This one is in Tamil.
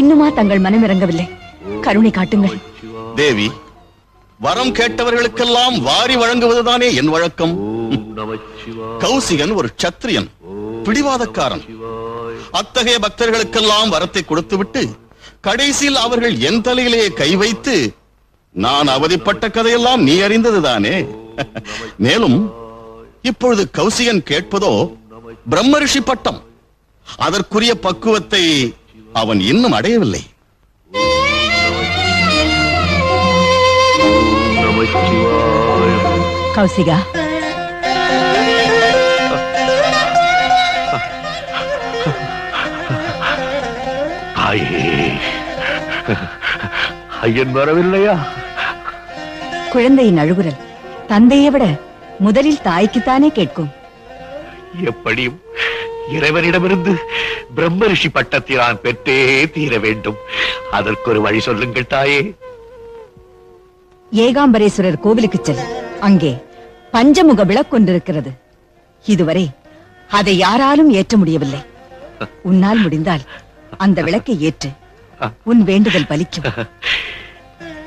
இன்னுமா தங்கள் மனம் இறங்கவில்லை? கருணை காட்டுங்கள். தேவி, வரம் கேட்டவர்களுக்கெல்லாம் வாரி வழங்குவதுதானே என் வழக்கம். கௌசிகன் ஒரு சத்திரியன், பிடிவாதக்காரன். அத்தகைய பக்தர்களுக்கெல்லாம் வரத்தை கொடுத்துவிட்டு கடைசியில் அவர்கள் என் தலையிலேயே கை வைத்து நான் அவதிப்பட்ட கதையெல்லாம் நீ அறிந்ததுதானே. மேலும் இப்பொழுது கௌசிகன் கேட்பதோ பிரம்மரிஷி பட்டம். அதற்குரிய பக்குவத்தை அவன் இன்னும் அடையவில்லை. கௌசிகா, ஐயன் வரவில்லையா? குழந்தையின் அழுகுரல் தந்தையை விட முதலில் தாய்க்குத்தானே கேட்கும். எப்படியும் இறைவனிடமிருந்து பிரம்மரிஷி பட்டத்தை நான் பெற்றே தீர வேண்டும். அதற்கு ஒரு வழி சொல்லுங்கள் தாயே. ஏகாம்பரேஸ்வரர் கோவிலுக்கு செல். அங்கே பஞ்சமுக விளக்கொன்றிருக்கிறது. இதுவரை அதை யாராலும் ஏற்ற முடியவில்லை. உன்னால் முடிந்தால் அந்த விளக்கை ஏற்று உன் வேண்டுதல் பலிக்கும்.